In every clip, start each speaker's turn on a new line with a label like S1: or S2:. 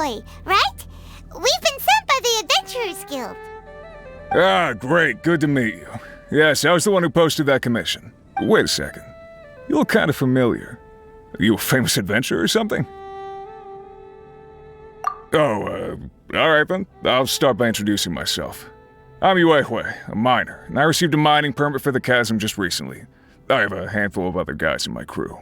S1: boy, right? We've been sent by the Adventurers Guild.
S2: Ah, great. Good to meet you. Yes, I was the one who posted that commission. Wait a second. You look kind of familiar. Are you a famous adventurer or something? Oh, alright then. I'll start by introducing myself. I'm Yue, a miner, and I received a mining permit for the chasm just recently. I have a handful of other guys in my crew.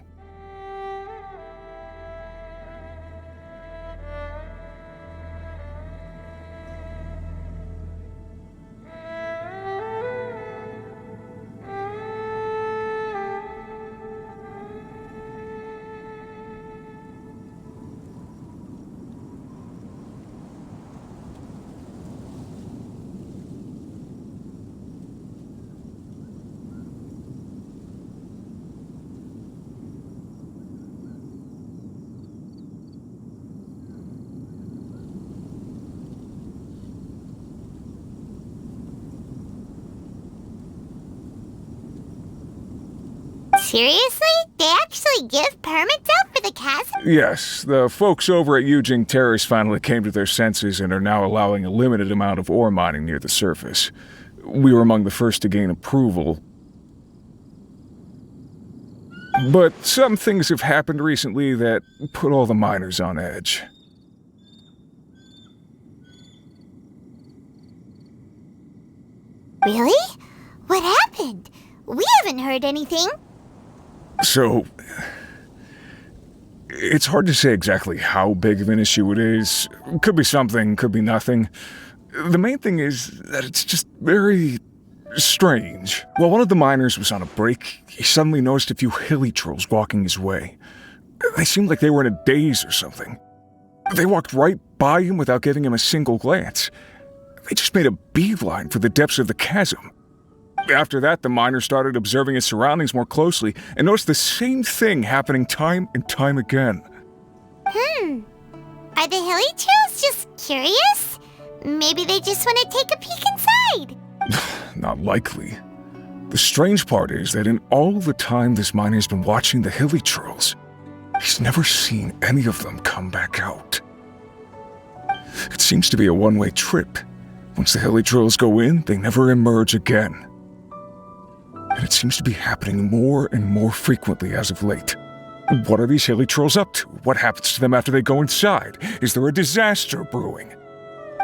S1: Seriously? They actually give permits out for the chasm?
S2: Yes, the folks over at Yujing Terrace finally came to their senses and are now allowing a limited amount of ore mining near the surface. We were among the first to gain approval. But some things have happened recently that put all the miners on edge.
S1: Really? What happened? We haven't heard anything.
S2: So, it's hard to say exactly how big of an issue it is. Could be something, could be nothing. The main thing is that it's just very strange. While one of the miners was on a break, he suddenly noticed a few hilly trolls walking his way. They seemed like they were in a daze or something. They walked right by him without giving him a single glance. They just made a beeline for the depths of the chasm. After that, the miner started observing his surroundings more closely and noticed the same thing happening time and time again.
S1: Are the hilly trolls just curious? Maybe they just want to take a peek inside.
S2: Not likely. The strange part is that in all the time this miner's been watching the hilly trolls, he's never seen any of them come back out. It seems to be a one-way trip. Once the hilly trolls go in, they never emerge again. And it seems to be happening more and more frequently as of late. What are these hilly trolls up to? What happens to them after they go inside? Is there a disaster brewing?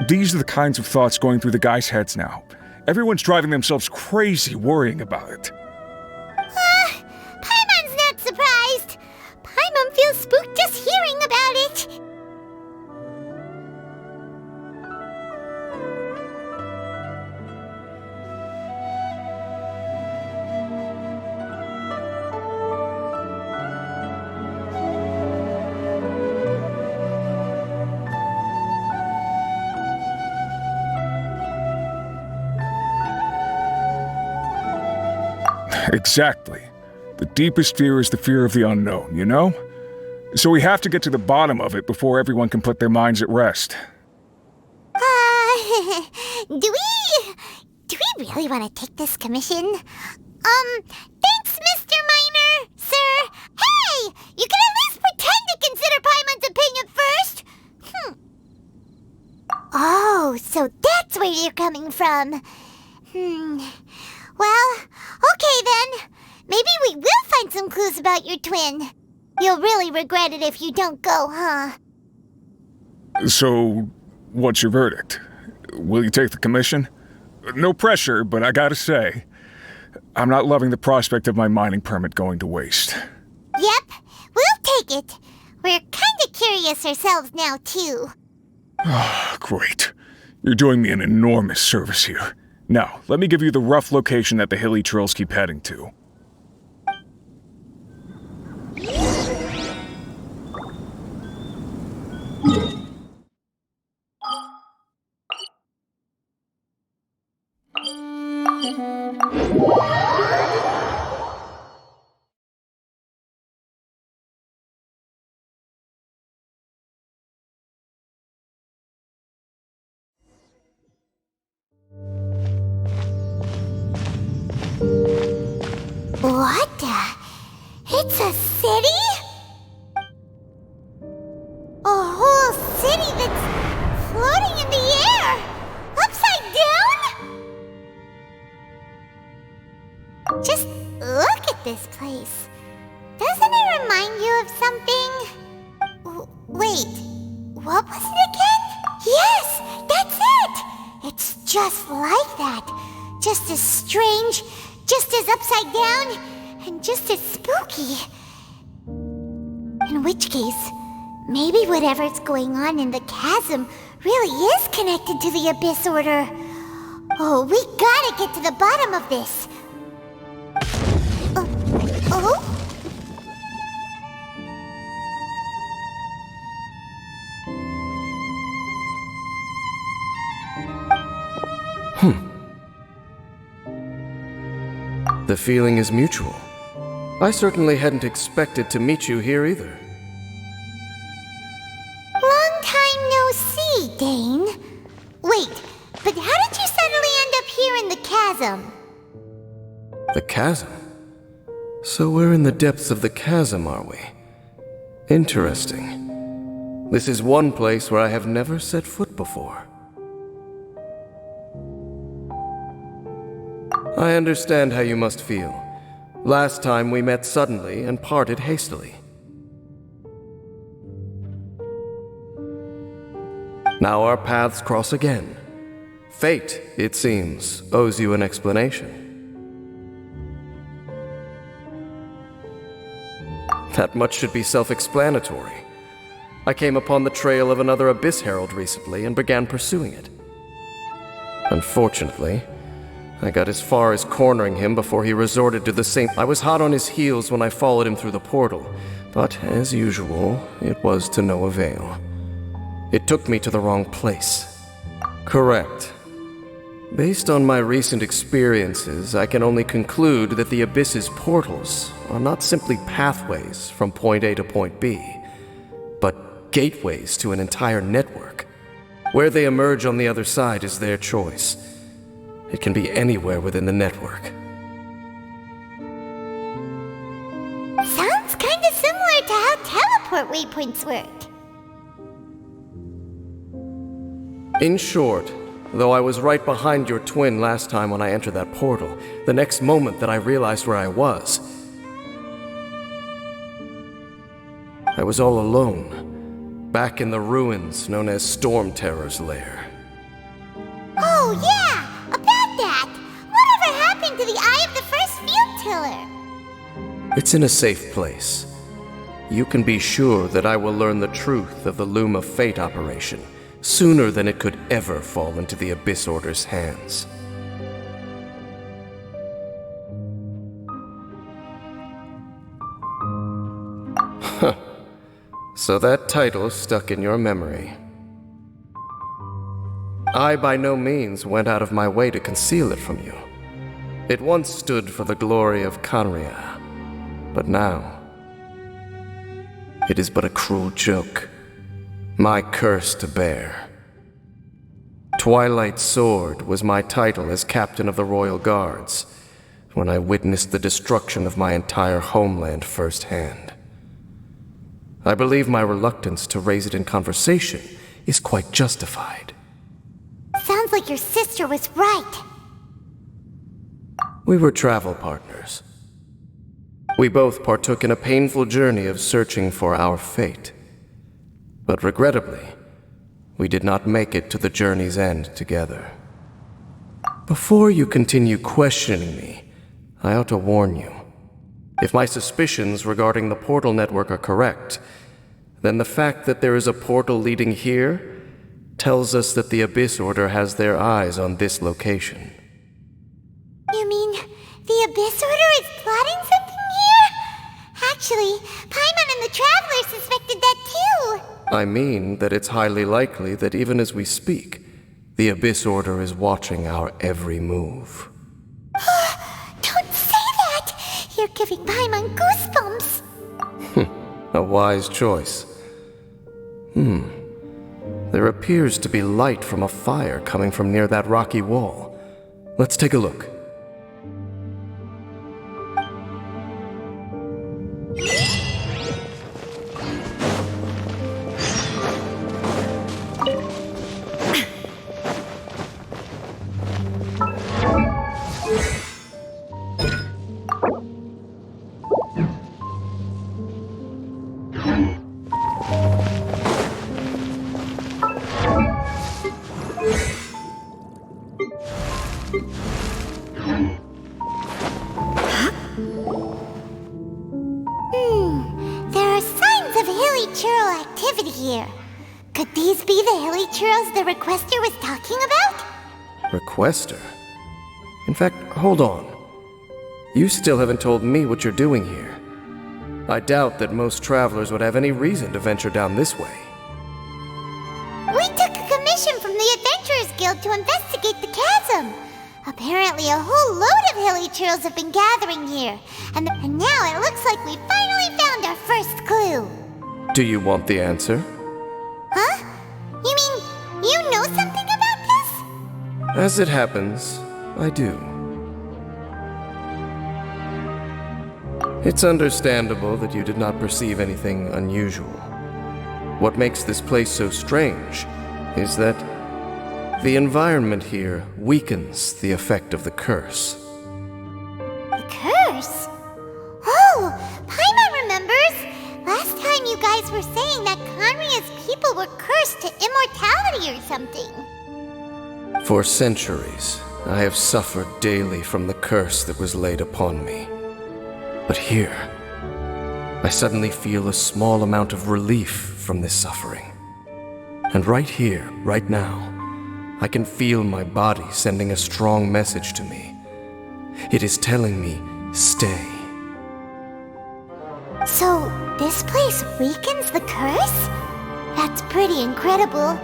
S2: These are the kinds of thoughts going through the guys' heads now. Everyone's driving themselves crazy worrying about it.
S1: Paimon's not surprised. Paimon feels spooked just hearing about it.
S2: Exactly. The deepest fear is the fear of the unknown, you know? So we have to get to the bottom of it before everyone can put their minds at rest.
S1: Do we really want to take this commission? Thanks, Mr. Miner, sir. Hey, you can at least pretend to consider Paimon's opinion first. Oh, so that's where you're coming from. Well, okay then. Maybe we will find some clues about your twin. You'll really regret it if you don't go, huh?
S2: So, what's your verdict? Will you take the commission? No pressure, but I gotta say, I'm not loving the prospect of my mining permit going to waste.
S1: Yep, we'll take it. We're kinda curious ourselves now, too.
S2: Great. You're doing me an enormous service here. Now, let me give you the rough location that the hilly trolls keep heading to.
S1: What the? It's a city? A whole city that's Just look at this place. Doesn't it remind you of something? Wait, what was it again? Yes, that's it! It's just like that. Just as strange, just as upside down, and just as spooky. In which case, maybe whatever's going on in the chasm really is connected to the Abyss Order. Oh, we gotta get to the bottom of this. Oh?
S3: The feeling is mutual. I certainly hadn't expected to meet you here either.
S1: Long time no see, Dane. Wait, but how did you suddenly end up here in the chasm?
S3: The chasm? So we're in the depths of the chasm, are we? Interesting. This is one place where I have never set foot before. I understand how you must feel. Last time we met suddenly and parted hastily. Now our paths cross again. Fate, it seems, owes you an explanation. That much should be self-explanatory. I came upon the trail of another Abyss Herald recently and began pursuing it. Unfortunately, I got as far as cornering him before he resorted to the same. I was hot on his heels when I followed him through the portal, but as usual, it was to no avail. It took me to the wrong place. Correct. Based on my recent experiences, I can only conclude that the Abyss's portals are not simply pathways from point A to point B, but gateways to an entire network. Where they emerge on the other side is their choice. It can be anywhere within the network.
S1: Sounds kinda similar to how teleport waypoints work.
S3: In short, though I was right behind your twin last time when I entered that portal, the next moment that I realized where I was all alone, back in the ruins known as Storm Terror's lair.
S1: Oh yeah, about that! Whatever happened to the Eye of the First Field Tiller?
S3: It's in a safe place. You can be sure that I will learn the truth of the Loom of Fate operation sooner than it could ever fall into the Abyss Order's hands. Huh. So that title stuck in your memory. I by no means went out of my way to conceal it from you. It once stood for the glory of Conria, but now it is but a cruel joke. My curse to bear. Twilight Sword was my title as captain of the Royal Guards when I witnessed the destruction of my entire homeland firsthand. I believe my reluctance to raise it in conversation is quite justified.
S1: Sounds like your sister was right.
S3: We were travel partners. We both partook in a painful journey of searching for our fate. But regrettably, we did not make it to the journey's end together. Before you continue questioning me, I ought to warn you. If my suspicions regarding the portal network are correct, then the fact that there is a portal leading here tells us that the Abyss Order has their eyes on this location.
S1: You mean the Abyss Order is plotting something here? Actually, Paimon and the Traveler suspected that too.
S3: I mean that it's highly likely that even as we speak, the Abyss Order is watching our every move.
S1: Don't say that! You're giving Paimon goosebumps.
S3: A wise choice. There appears to be light from a fire coming from near that rocky wall. Let's take a look.
S1: here. Could these be the hilly churros the requester was talking about?
S3: Requester? In fact, hold on. You still haven't told me what you're doing here. I doubt that most travelers would have any reason to venture down this way.
S1: We took a commission from the Adventurers Guild to investigate the chasm. Apparently a whole load of hilly churros have been gathering here, and now it looks like we finally found our first clue.
S3: Do you want the answer?
S1: Huh? You mean you know something about this?
S3: As it happens, I do. It's understandable that you did not perceive anything unusual. What makes this place so strange is that the environment here weakens the effect of the curse.
S1: The curse? Oh, Paimon remembers! Last time you guys were saying that Conria's people were cursed to immortality or something.
S3: For centuries, I have suffered daily from the curse that was laid upon me. But here, I suddenly feel a small amount of relief from this suffering. And right here, right now, I can feel my body sending a strong message to me. It is telling me, stay.
S1: So, this place weakens the curse? That's pretty incredible.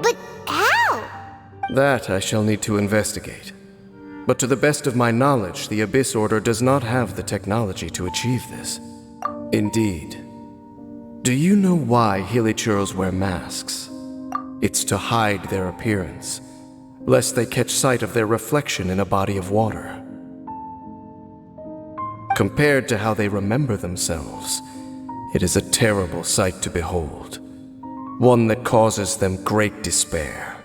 S1: But how?
S3: That I shall need to investigate. But to the best of my knowledge, the Abyss Order does not have the technology to achieve this. Indeed. Do you know why Hilichurls wear masks? It's to hide their appearance, lest they catch sight of their reflection in a body of water. Compared to how they remember themselves, it is a terrible sight to behold, one that causes them great despair.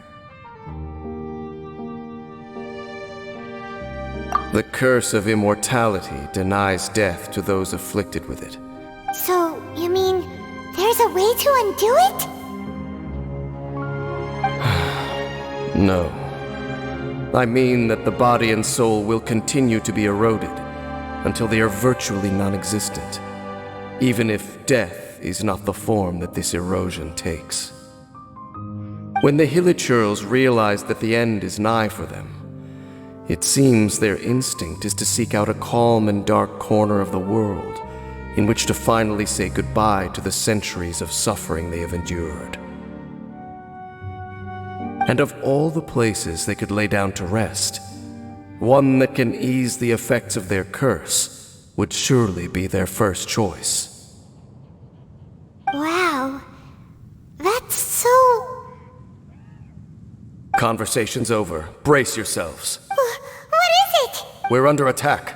S3: The curse of immortality denies death to those afflicted with it.
S1: So, you mean there's a way to undo it?
S3: No. I mean that the body and soul will continue to be eroded until they are virtually non-existent, even if death is not the form that this erosion takes. When the Hilichurls realize that the end is nigh for them, it seems their instinct is to seek out a calm and dark corner of the world in which to finally say goodbye to the centuries of suffering they have endured. And of all the places they could lay down to rest, one that can ease the effects of their curse would surely be their first choice.
S1: Wow. That's so...
S3: Conversation's over. Brace yourselves.
S1: What is it?
S3: We're under attack.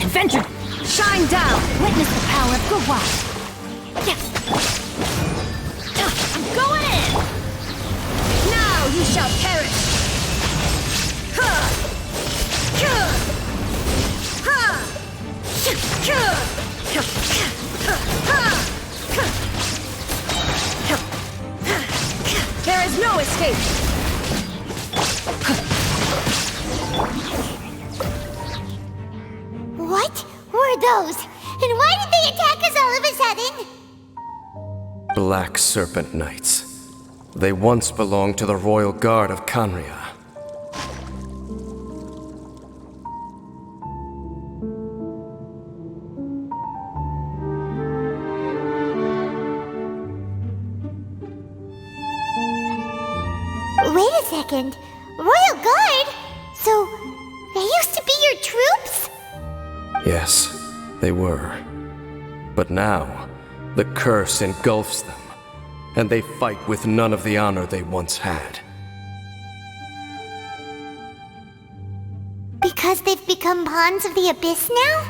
S4: Adventure! Shine down! Witness the power of Khúc. Yes! I'm going in! Now you shall perish! There is no escape!
S1: What were those? And why did they attack us all of a sudden?
S3: Black Serpent Knights. They once belonged to the Royal Guard of Conria.
S1: Wait a second. Royal Guard? So, they used to be your troops?
S3: Yes, they were. But now, the curse engulfs them, and they fight with none of the honor they once had.
S1: Because they've become pawns of the Abyss now?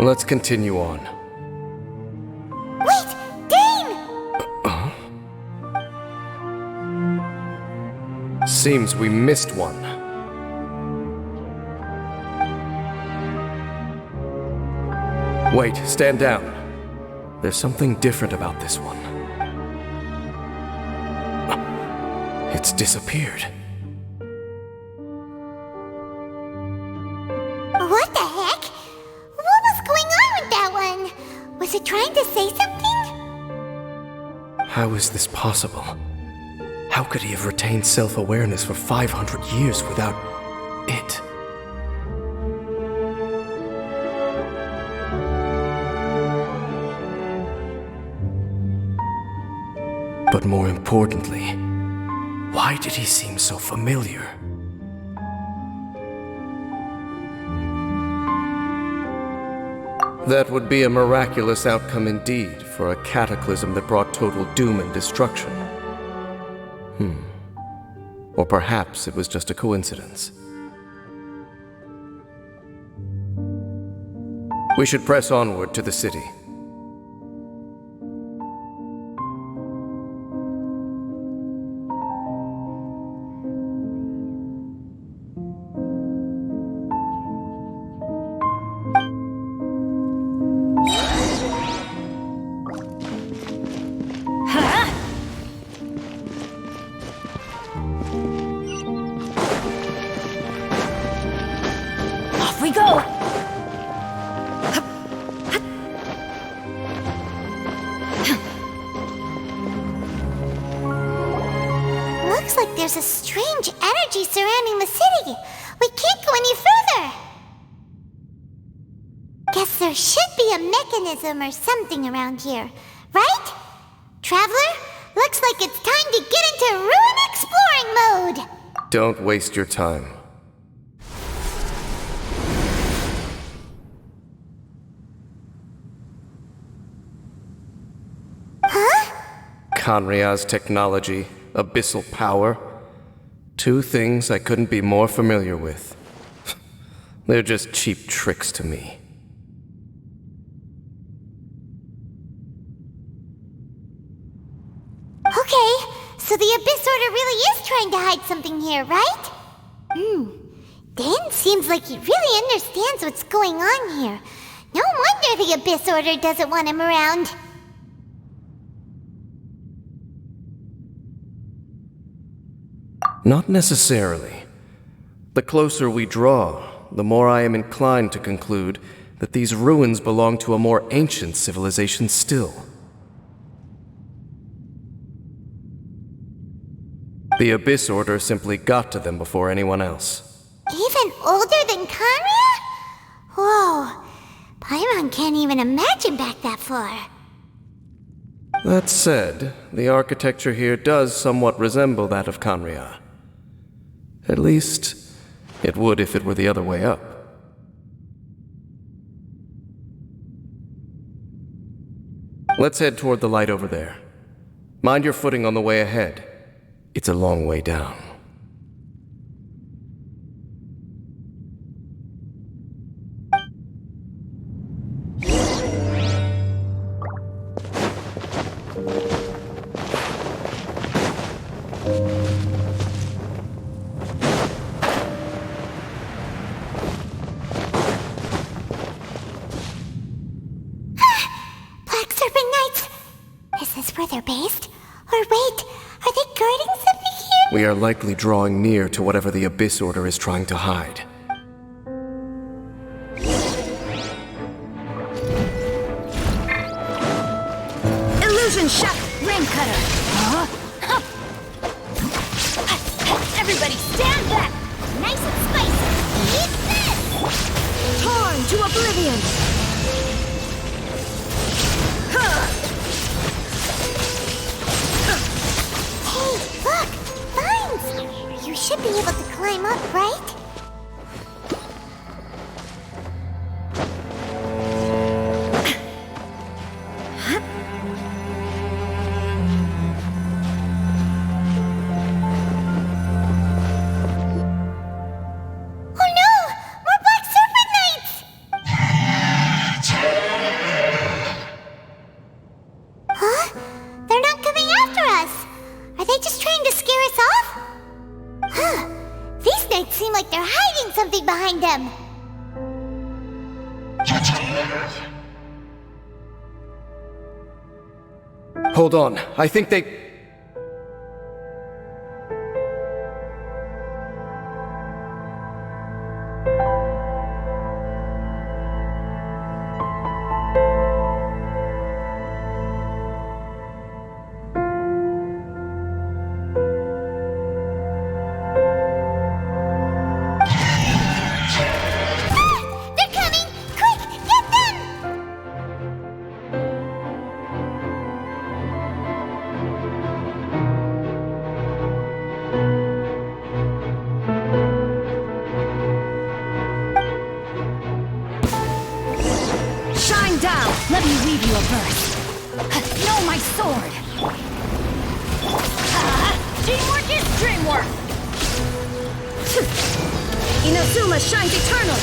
S3: Let's continue on.
S1: Wait! Dane!
S3: Seems we missed one. Wait, stand down. There's something different about this one. It's disappeared.
S1: What the heck? say something?
S3: How is this possible? How could he have retained self-awareness for 500 years without it? But more importantly, why did he seem so familiar? That would be a miraculous outcome indeed for a cataclysm that brought total doom and destruction. Or perhaps it was just a coincidence. We should press onward to the city.
S4: Off we go!
S1: Looks like there's a strange energy surrounding the city. We can't go any further. Guess there should be a mechanism or something around here, right? Traveler, looks like it's time to get into ruin exploring mode.
S3: Don't waste your time. Kanria's technology, abyssal power. Two things I couldn't be more familiar with. They're just cheap tricks to me.
S1: Okay, so the Abyss Order really is trying to hide something here, right? Dan seems like he really understands what's going on here. No wonder the Abyss Order doesn't want him around.
S3: Not necessarily. The closer we draw, the more I am inclined to conclude that these ruins belong to a more ancient civilization still. The Abyss Order simply got to them before anyone else.
S1: Even older than Kanria? Whoa, Paimon can't even imagine back that far.
S3: That said, the architecture here does somewhat resemble that of Kanria. At least, it would if it were the other way up. Let's head toward the light over there. Mind your footing on the way ahead. It's a long way down.
S1: Black Serpent Knights! Is this where they're based? Or wait, are they guarding something here?
S3: We are likely drawing near to whatever the Abyss Order is trying to hide.
S4: Illusion shot! Rain cutter! Huh? Everybody stand back!
S1: Nice and spicy! Eat this!
S4: Torn to oblivion!
S1: Hey, look! Vines! You should be able to climb up, right? Oh no! More Black Serpent Knights! Huh? They're not coming after us! Are they just trying to scare us off? Huh. These knights seem like they're hiding something behind them.
S3: Hold on, I think they...
S4: reverse. Know my sword. Teamwork is dreamwork. Inazuma shines eternal.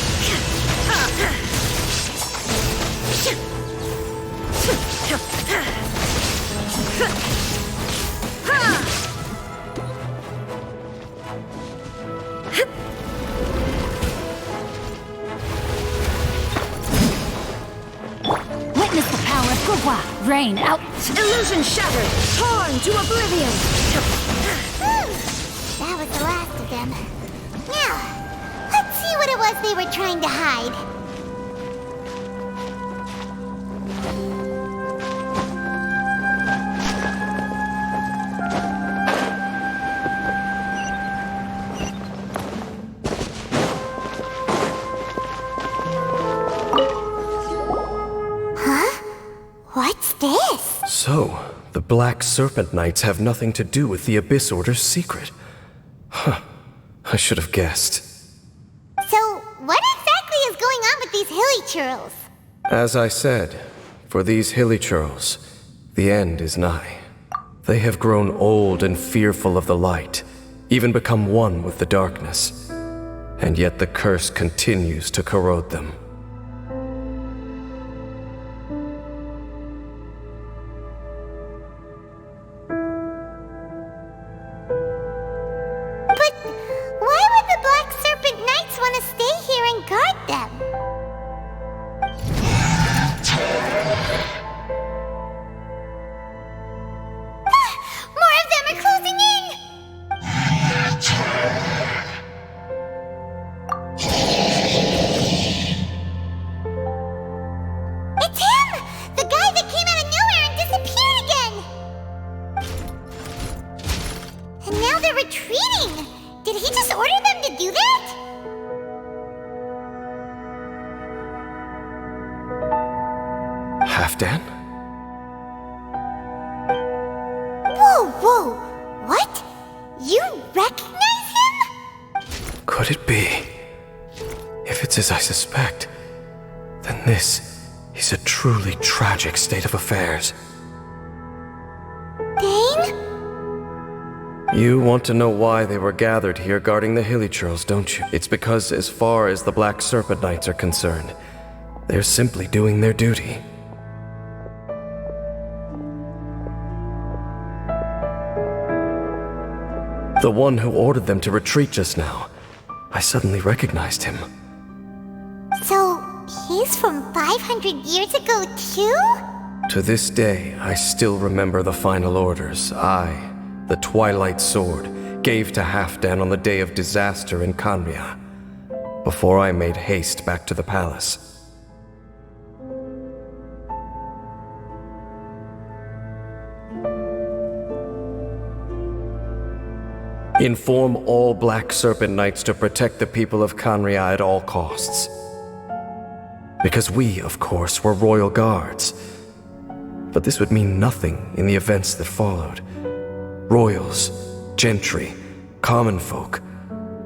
S4: Witness the power of Gugwa. Rain out. Illusion shattered. Torn to oblivion.
S1: That was the last of them. Now, let's see what it was they were trying to hide. What's this?
S3: So, the Black Serpent Knights have nothing to do with the Abyss Order's secret. Huh. I should have guessed.
S1: So, what exactly is going on with these hilly churls?
S3: As I said, for these hilly churls, the end is nigh. They have grown old and fearful of the light, even become one with the darkness. And yet the curse continues to corrode them.
S1: But why would the Black Serpent Knights want to stay here and guard them? More of them are closing in! It's him! The guy that came out of nowhere and disappeared again! And now they're retreating! Did he just order them to do that?
S3: Halfdan?
S1: Whoa! What? You recognize him?
S3: Could it be? If it's as I suspect, then this is a truly tragic state of affairs.
S1: Dane?
S3: You want to know why they were gathered here guarding the hilly churls, don't you? It's because as far as the Black Serpent Knights are concerned, they're simply doing their duty. The one who ordered them to retreat just now, I suddenly recognized him.
S1: So, he's from 500 years ago too?
S3: To this day, I still remember the final orders I, the Twilight Sword, gave to Halfdan on the day of disaster in Kanria, before I made haste back to the palace. Inform all Black Serpent Knights to protect the people of Kanria at all costs. Because we, of course, were royal guards. But this would mean nothing in the events that followed. Royals, gentry, common folk.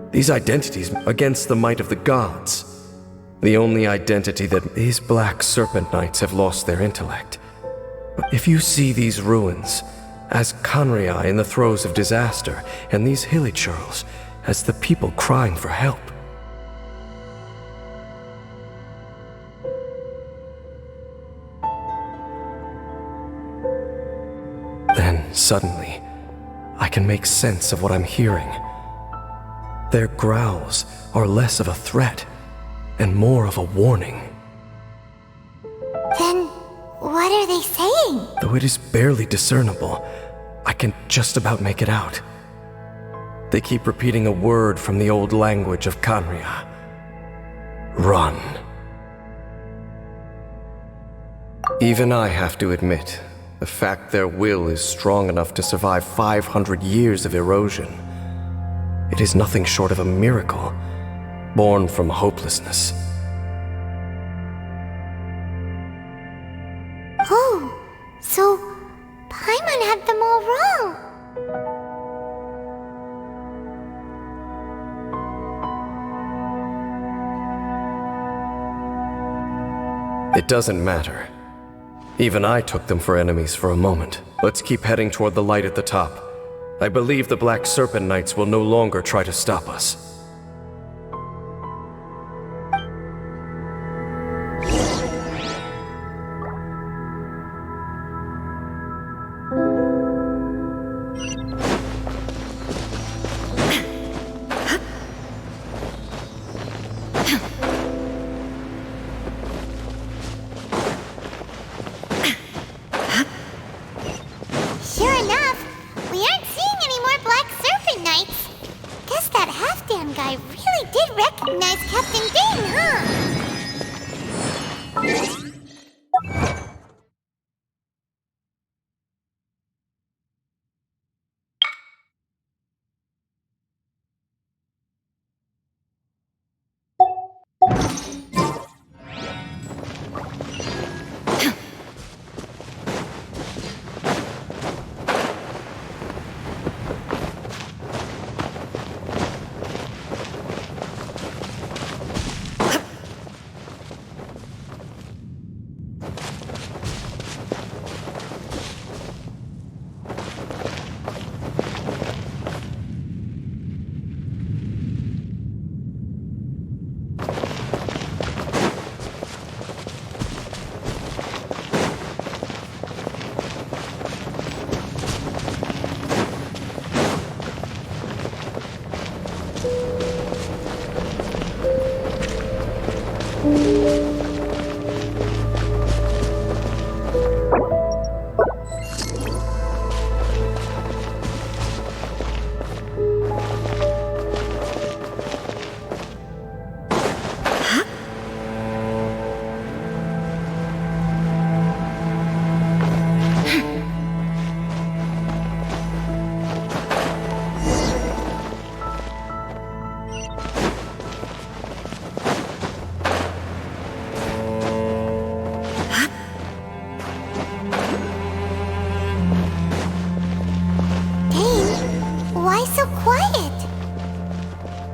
S3: These identities against the might of the gods. The only identity that these Black Serpent Knights have lost their intellect. If you see these ruins as Kanria in the throes of disaster, and these hilly churls as the people crying for help, then suddenly, I can make sense of what I'm hearing. Their growls are less of a threat and more of a warning.
S1: Then, what are they saying?
S3: Though it is barely discernible, I can just about make it out. They keep repeating a word from the old language of Kanria. Run. Even I have to admit, the fact their will is strong enough to survive 500 years of erosion, it is nothing short of a miracle, born from hopelessness.
S1: Oh, so Paimon had them all wrong.
S3: It doesn't matter. Even I took them for enemies for a moment. Let's keep heading toward the light at the top. I believe the Black Serpent Knights will no longer try to stop us.
S1: Sure enough, we aren't seeing any more Black Serpent Knights. Guess that half-damn guy really did recognize Captain Dane, huh?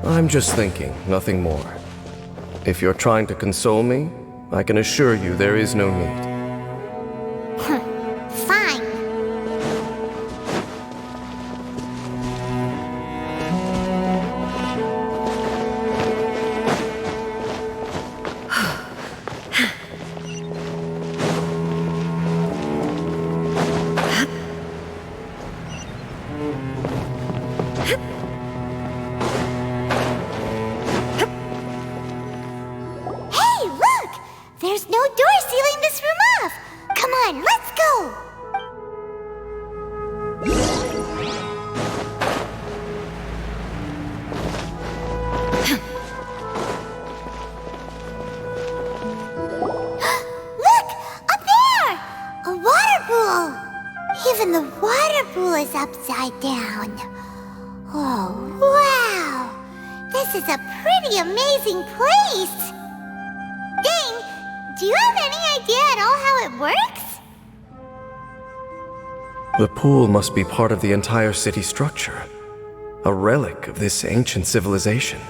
S3: I'm just thinking, nothing more. If you're trying to console me, I can assure you there is no need.
S1: Fine. There's no door sealing this room off! Come on, let's go! Look! Up there! A water pool! Even the water pool is upside down. Oh, wow! This is a pretty amazing place! Do you have any idea at all how it works?
S3: The pool must be part of the entire city structure, a relic of this ancient civilization.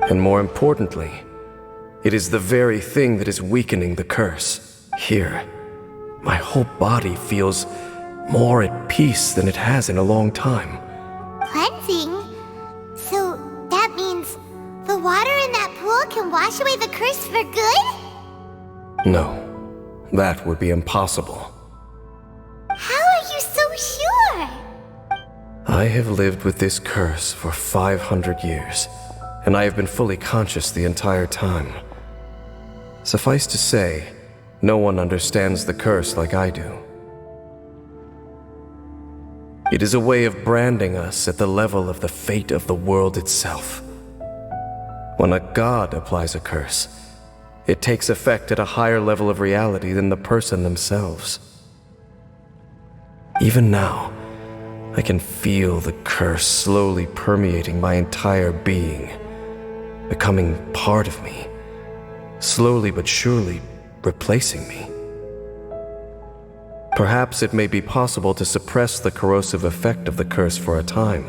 S3: And more importantly, it is the very thing that is weakening the curse. Here, my whole body feels more at peace than it has in a long time.
S1: Cleansing? So that means the water in that pool can wash away the curse for good?
S3: No, that would be impossible.
S1: How are you so sure?
S3: I have lived with this curse for 500 years, and I have been fully conscious the entire time. Suffice to say, no one understands the curse like I do. It is a way of branding us at the level of the fate of the world itself. When a god applies a curse, it takes effect at a higher level of reality than the person themselves. Even now, I can feel the curse slowly permeating my entire being, becoming part of me, slowly but surely replacing me. Perhaps it may be possible to suppress the corrosive effect of the curse for a time,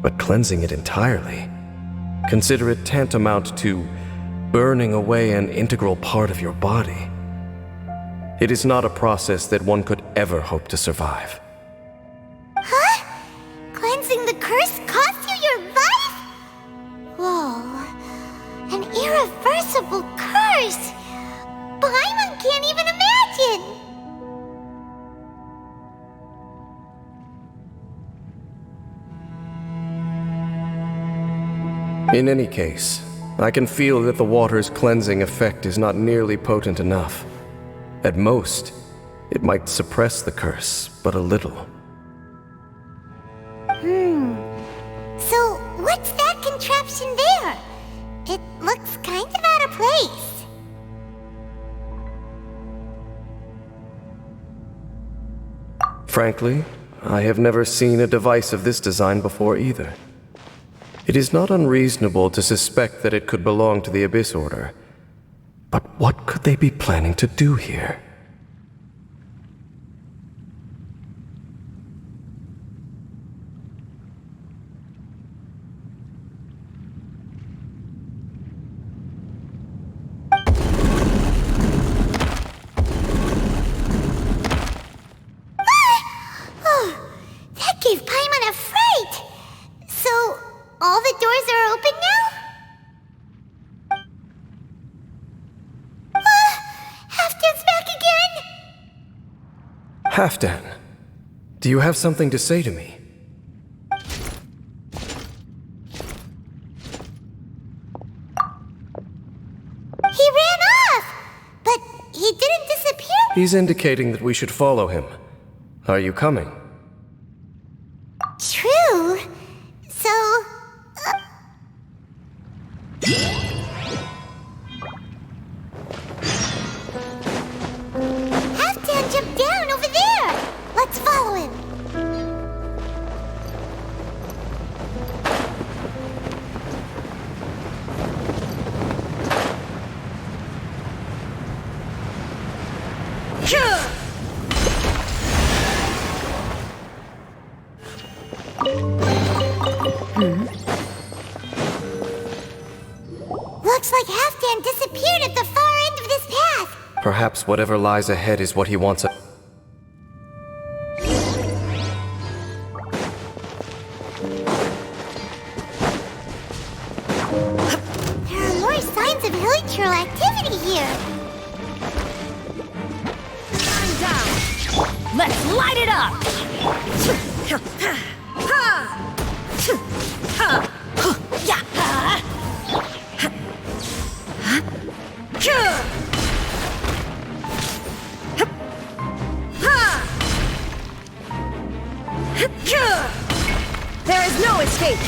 S3: but cleansing it entirely, consider it tantamount to burning away an integral part of your body. It is not a process that one could ever hope to survive.
S1: Huh? Cleansing the curse cost you your life? Whoa. An irreversible curse! Paimon can't even imagine!
S3: In any case, I can feel that the water's cleansing effect is not nearly potent enough. At most, it might suppress the curse, but a little.
S1: So, what's that contraption there? It looks kind of out of place.
S3: Frankly, I have never seen a device of this design before either. It is not unreasonable to suspect that it could belong to the Abyss Order. But what could they be planning to do here?
S1: That gave Paimon a fright! So, all the doors are open now? Halfdan's back again!
S3: Halfdan, do you have something to say to me?
S1: He ran off! But he didn't disappear?
S3: He's indicating that we should follow him. Are you coming?
S1: True. So... Halfdan jumped down over there! Let's follow him. Looks like Halfdan disappeared at the far end of this path.
S3: Perhaps whatever lies ahead is what he wants us.
S1: There are more signs of hilichurl activity here.
S4: I'm down. Let's light it up. There is no escape.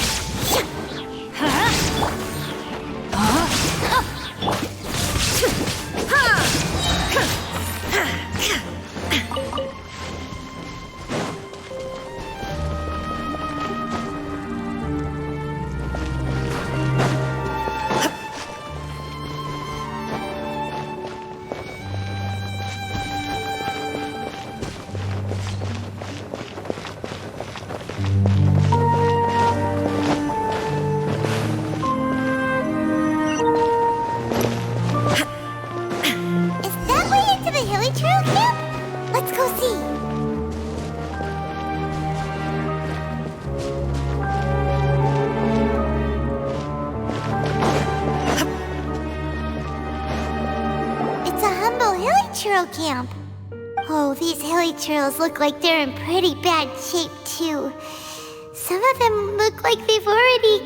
S1: Is that way into the hilichurl camp? Let's go see. It's a humble hilichurl camp. Oh, these hilichurls look like they're in pretty bad shape, too. Some of them look like they've already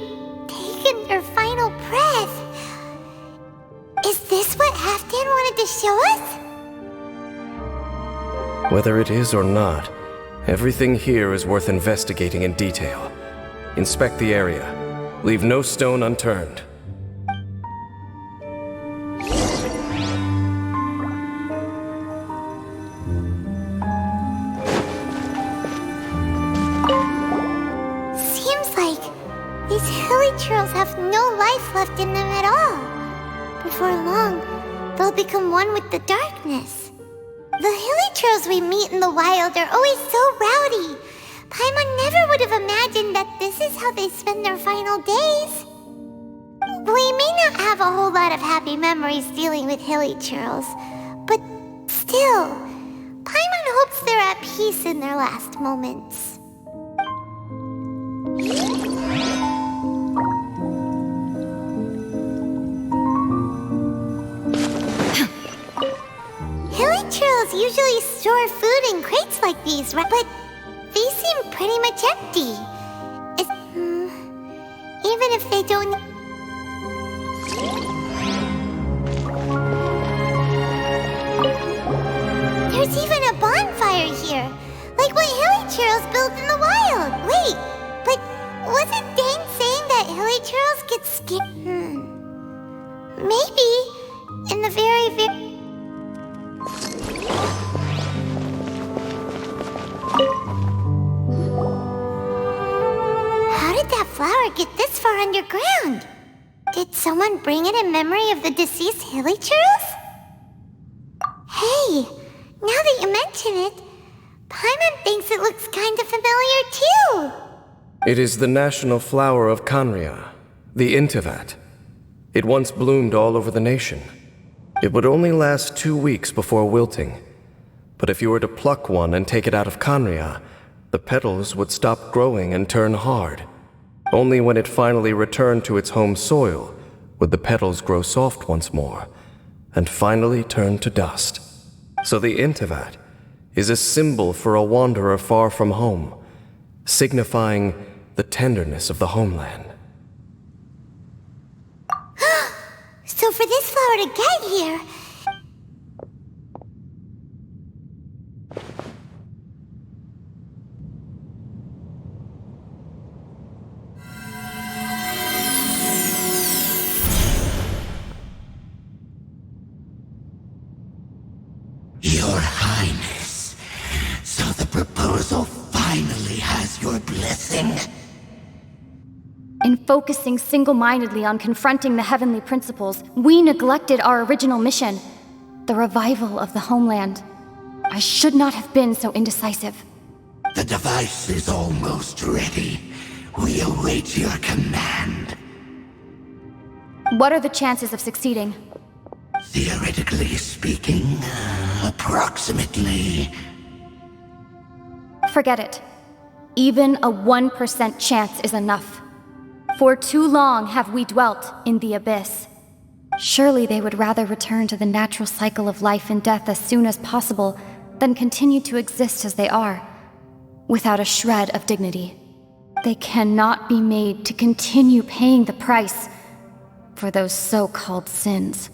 S1: taken their final breath. Is this what Halfdan wanted to show us?
S3: Whether it is or not, everything here is worth investigating in detail. Inspect the area. Leave no stone unturned.
S1: Seems like these hilichurls have no life left in them at all. Before long, they'll become one with the darkness. The hilichurls we meet in the wild are always so rowdy. Paimon never would have imagined that this is how they spend their final days. We may not have a whole lot of happy memories dealing with hilly churls, but still, Paimon hopes they're at peace in their last moments. Hilly churls usually store food in crates like these, right? But these seem pretty much empty. Even if they don't... There's even a bonfire here, like what hilly churls built in the wild. Wait, but wasn't Dane saying that hilly churls get scared? Maybe in the very... How did that flower get this far underground? Did someone bring it in memory of the deceased hilly churls? Hey, now that you mention it, Paimon thinks it looks kind of familiar too.
S3: It is the national flower of Kanria, the Intivat. It once bloomed all over the nation. It would only last 2 weeks before wilting. But if you were to pluck one and take it out of Kanria, the petals would stop growing and turn hard. Only when it finally returned to its home soil would the petals grow soft once more, and finally turn to dust. So the Intivat is a symbol for a wanderer far from home, signifying the tenderness of the homeland.
S1: So for this flower to get here...
S5: Your Highness, so the proposal finally has your blessing?
S4: In focusing single-mindedly on confronting the heavenly principles, we neglected our original mission, the revival of the homeland. I should not have been so indecisive.
S5: The device is almost ready. We await your command.
S4: What are the chances of succeeding?
S5: Theoretically speaking, approximately.
S4: Forget it. Even a 1% chance is enough. For too long have we dwelt in the abyss. Surely they would rather return to the natural cycle of life and death as soon as possible than continue to exist as they are, without a shred of dignity. They cannot be made to continue paying the price for those so-called sins.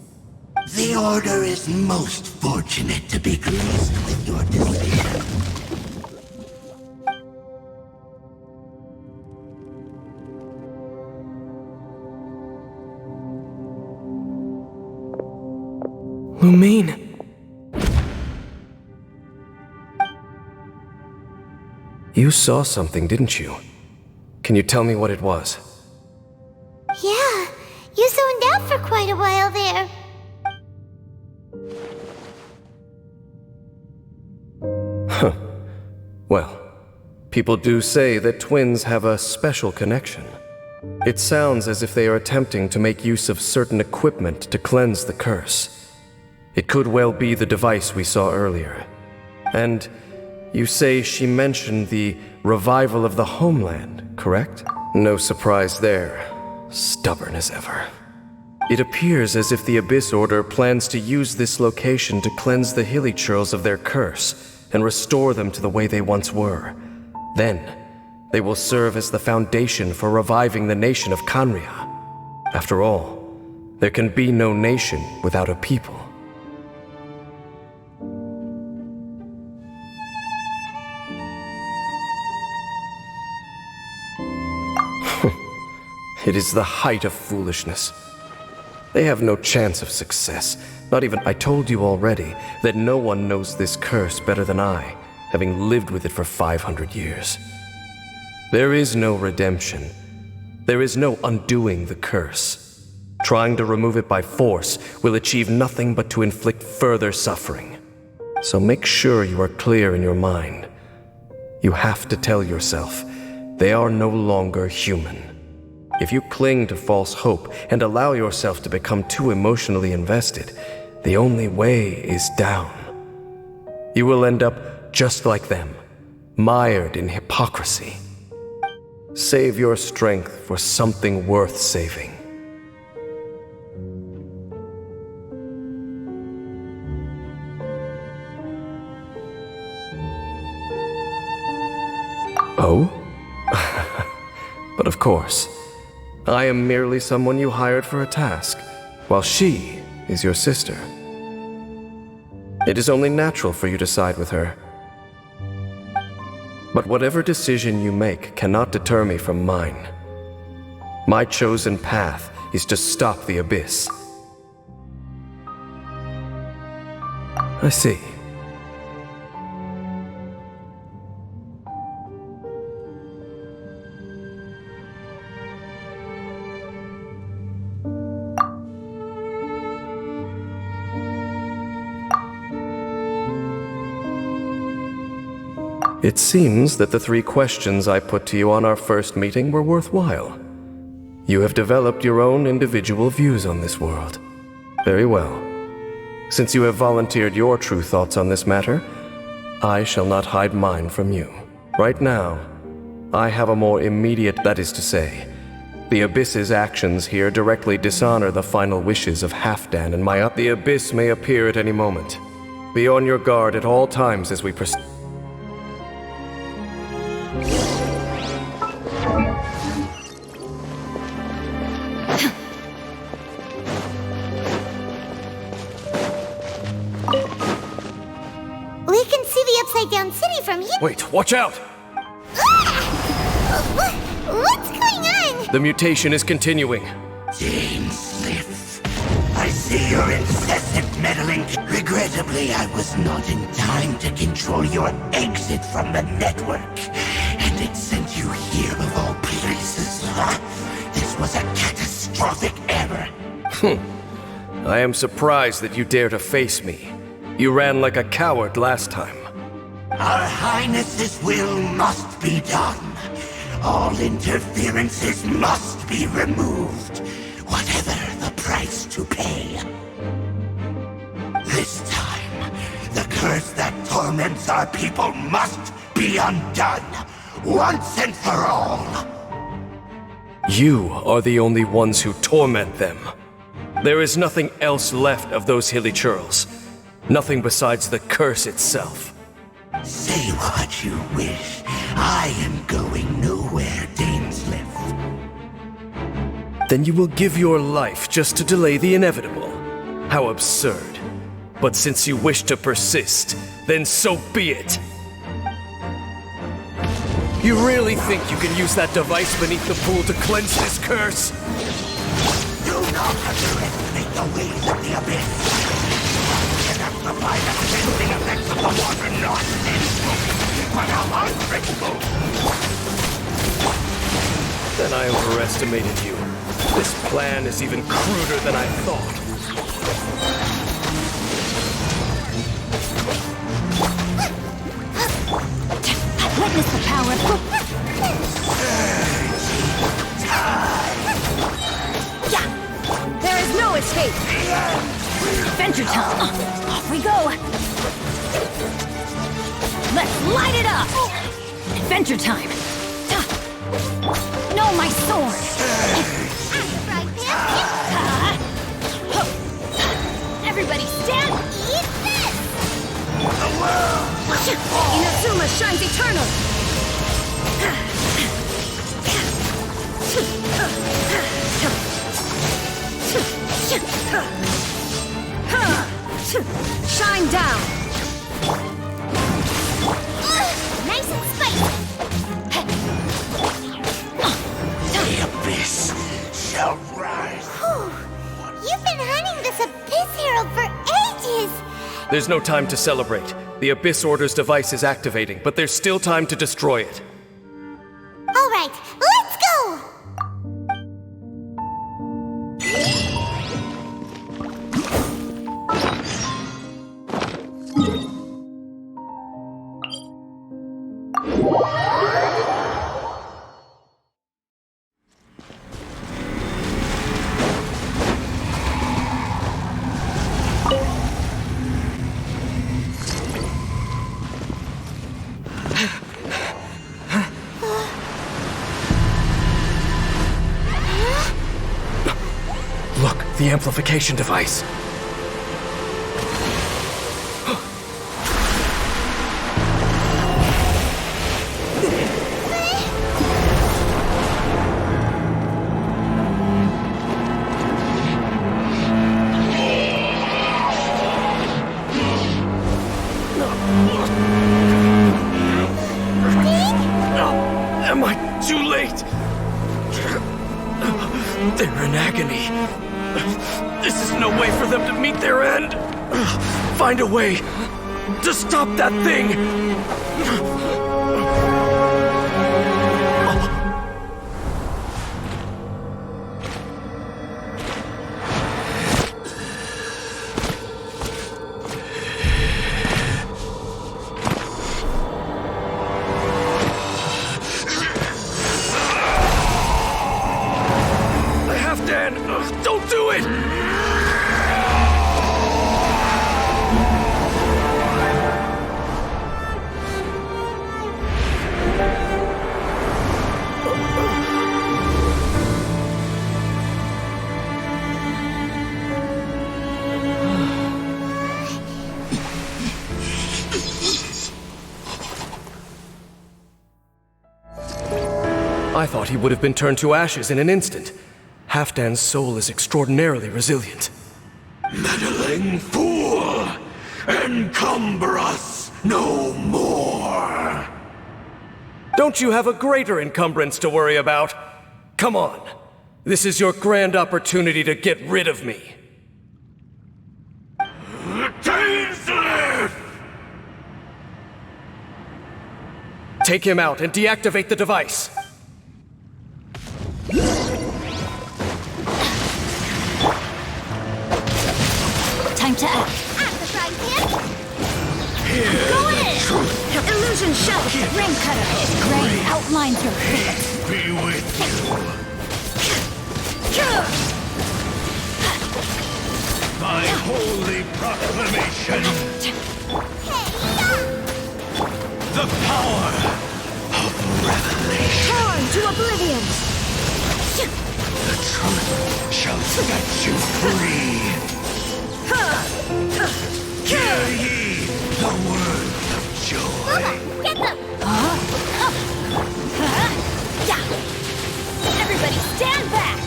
S5: The Order is most fortunate to be graced with your decision.
S3: Lumine! You saw something, didn't you? Can you tell me what it was?
S1: Yeah, you zoned out for quite a while there.
S3: Well, people do say that twins have a special connection. It sounds as if they are attempting to make use of certain equipment to cleanse the curse. It could well be the device we saw earlier. And you say she mentioned the revival of the homeland, correct? No surprise there. Stubborn as ever. It appears as if the Abyss Order plans to use this location to cleanse the hilly churls of their curse and restore them to the way they once were. Then, they will serve as the foundation for reviving the nation of Kanria. After all, there can be no nation without a people. It is the height of foolishness. They have no chance of success. Not even I told you already that no one knows this curse better than I, having lived with it for 500 years. There is no redemption. There is no undoing the curse. Trying to remove it by force will achieve nothing but to inflict further suffering. So make sure you are clear in your mind. You have to tell yourself, they are no longer human. If you cling to false hope and allow yourself to become too emotionally invested, the only way is down. You will end up just like them, mired in hypocrisy. Save your strength for something worth saving. Oh? But of course, I am merely someone you hired for a task, while she is your sister. It is only natural for you to side with her. But whatever decision you make cannot deter me from mine. My chosen path is to stop the Abyss. I see. It seems that the 3 questions I put to you on our first meeting were worthwhile. You have developed your own individual views on this world. Very well. Since you have volunteered your true thoughts on this matter, I shall not hide mine from you. Right now, I have a more immediate, that is to say, the Abyss's actions here directly dishonor the final wishes of Halfdan and my The Abyss may appear at any moment. Be on your guard at all times as we proceed.
S1: We can see the upside-down city from here.
S3: Wait, watch out!
S1: What's going on?
S3: The mutation is continuing.
S5: Dainsleif, I see your incessant meddling. Regrettably, I was not in time to control your exit from the network, and it sent you here of all places. This was a catastrophic error.
S3: I am surprised that you dare to face me. You ran like a coward last time.
S5: Our Highness's will must be done. All interferences must be removed, whatever the price to pay. This time, the curse that torments our people must be undone, once and for all.
S3: You are the only ones who torment them. There is nothing else left of those hilly churls. Nothing besides the curse itself.
S5: Say what you wish. I am going nowhere, Dainsleif.
S3: Then you will give your life just to delay the inevitable. How absurd. But since you wish to persist, then so be it. You really think you can use that device beneath the pool to cleanse this curse?
S5: Do not underestimate the ways of the Abyss. Cannot provide the cleansing effects of the water nonsense, but how unbreakable!
S3: Then I overestimated you. This plan is even cruder than I thought.
S1: Witness the power of
S6: Yeah! There is no escape! Adventure time! Off we go! Let's light it up! Adventure time! No, my sword! Everybody stand!
S1: Eat this!
S6: Inazuma shines eternal! Shine down!
S1: Nice and spicy!
S5: The Abyss shall rise.
S1: You've been hunting this Abyss Herald for ages!
S3: There's no time to celebrate. The Abyss Order's device is activating, but there's still time to destroy it.
S1: All right, let's go!
S3: the amplification device. Am I too late? They're in agony. This is no way for them to meet their end. Find a way to stop that thing. Don't do it! I thought he would have been turned to ashes in an instant. Halfdan's soul is extraordinarily resilient.
S5: Meddling fool! Encumber us no more!
S3: Don't you have a greater encumbrance to worry about? Come on. This is your grand opportunity to get rid of me. Take him out and deactivate the device.
S6: Time to act.
S1: At the frying pan.
S6: Go in! Illusion shut! Ring cutter! Gray outlines your fate.
S5: Be with you. My holy proclamation. The power of revelation.
S6: Torn to oblivion!
S5: The truth shall set you free. Hear ye the word of joy.
S1: Get them!
S6: Everybody stand back!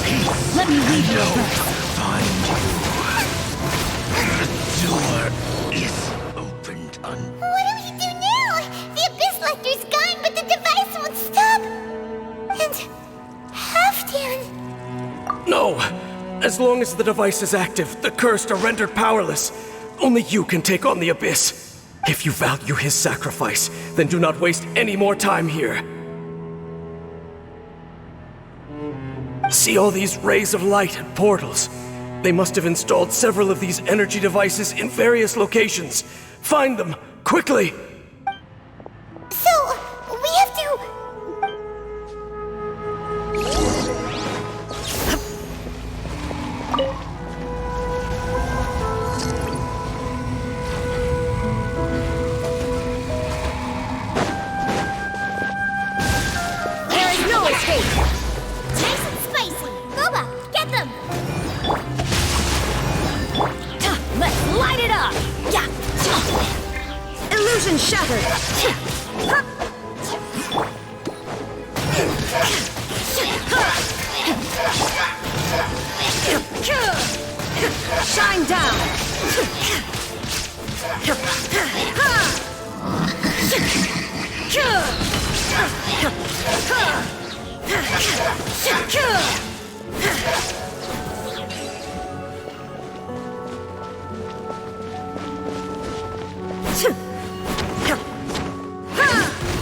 S5: Peace
S6: Let me read
S5: and
S6: your
S5: hope
S6: verse.
S5: find you. The door is opened unto
S1: What do we do now? The Abyss Lecter's gone, but the device won't stop. And Halfdan.
S3: No! As long as the device is active, the cursed are rendered powerless. Only you can take on the Abyss. If you value his sacrifice, then do not waste any more time here. See all these rays of light and portals? They must have installed several of these energy devices in various locations. Find them, quickly!
S1: So, we have to...
S6: There is no escape!
S1: Nice and spicy. Boba, get them!
S6: Let's light it up! Illusion shattered! Shine down!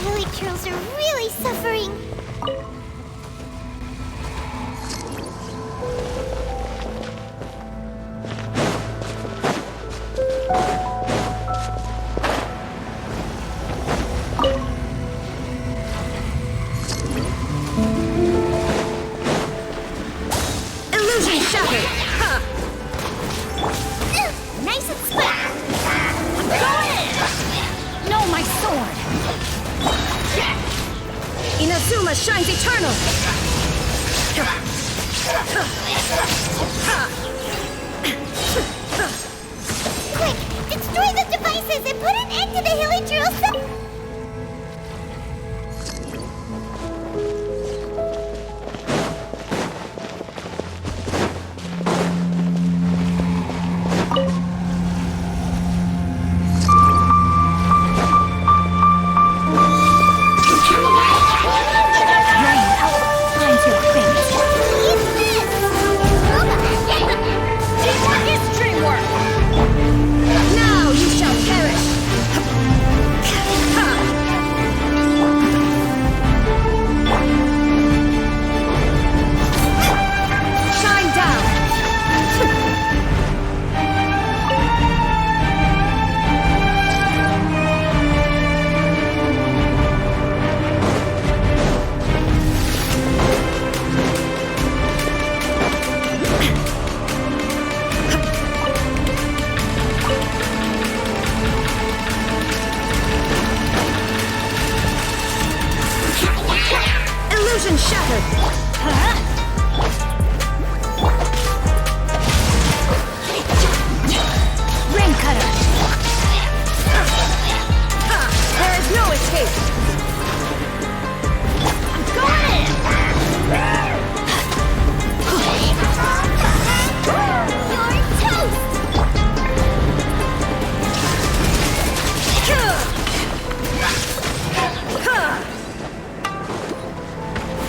S1: Lily Churls are really suffering.
S6: Illusion shattered!
S1: Nice and spicy.
S6: Go in! No, my sword! Inazuma shines eternal!
S1: Quick, destroy the devices and put an end to the Hilichurl cell.
S6: Illusion shattered! Ring cutter! There is no escape! I'm going in!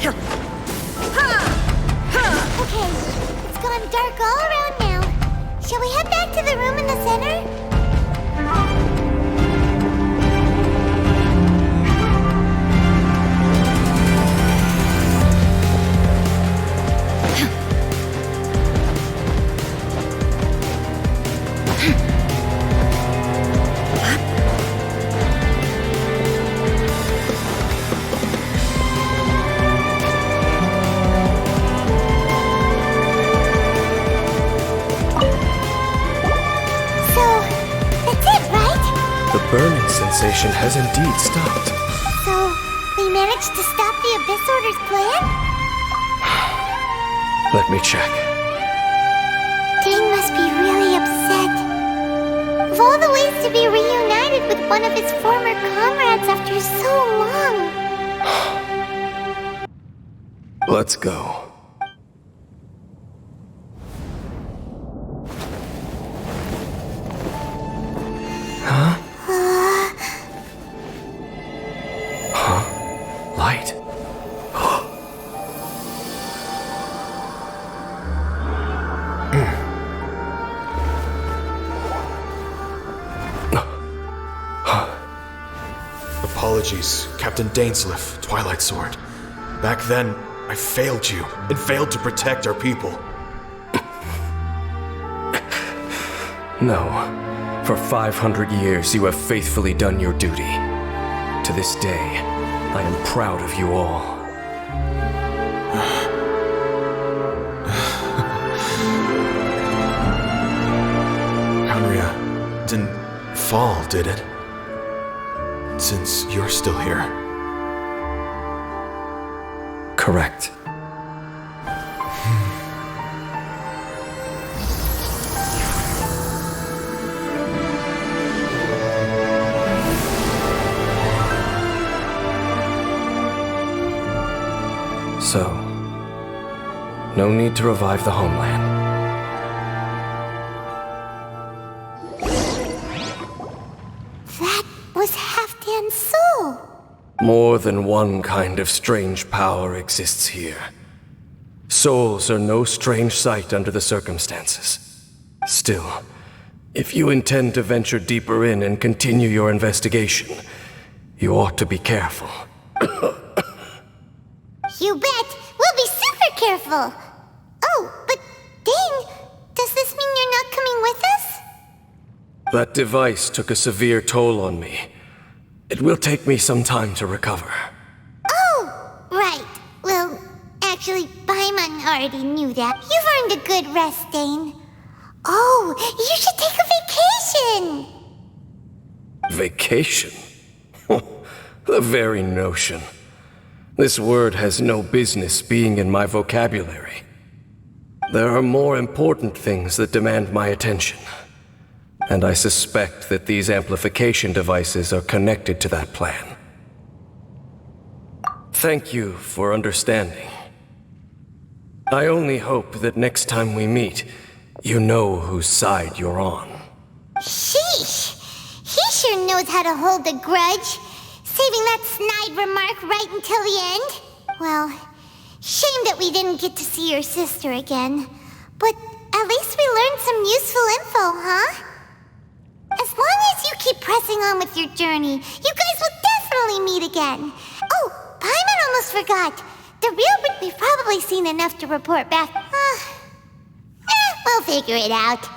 S1: You're toast! Okay, it's gone dark all around now. Shall we head back to the room in the center?
S3: The burning sensation has indeed stopped.
S1: So, we managed to stop the Abyss Order's plan?
S3: Let me check.
S1: Dane must be really upset. Of all the ways to be reunited with one of his former comrades after so long.
S3: Let's go. Huh? Light.
S7: Apologies, Captain Dainsleif, Twilight Sword. Back then, I failed you and failed to protect our people.
S3: No. For 500 years, you have faithfully done your duty. To this day, I am proud of you all.
S7: Conria didn't fall, did it? Since you're still here.
S3: Correct. So, no need to revive the homeland.
S1: That was Halfdan's soul.
S3: More than one kind of strange power exists here. Souls are no strange sight under the circumstances. Still, if you intend to venture deeper in and continue your investigation, you ought to be careful.
S1: You bet! We'll be super careful! Oh, but Dane, does this mean you're not coming with us?
S3: That device took a severe toll on me. It will take me some time to recover.
S1: Oh, right. Well, actually, Paimon already knew that. You've earned a good rest, Dane. Oh, you should take a vacation!
S3: Vacation? The very notion. This word has no business being in my vocabulary. There are more important things that demand my attention. And I suspect that these amplification devices are connected to that plan. Thank you for understanding. I only hope that next time we meet, you know whose side you're on.
S1: Sheesh! He sure knows how to hold a grudge, saving that snide remark right until the end. Well, shame that we didn't get to see your sister again. But at least we learned some useful info, huh? As long as you keep pressing on with your journey, you guys will definitely meet again. Oh, Paimon almost forgot. The real we've probably seen enough to report back. We'll figure it out.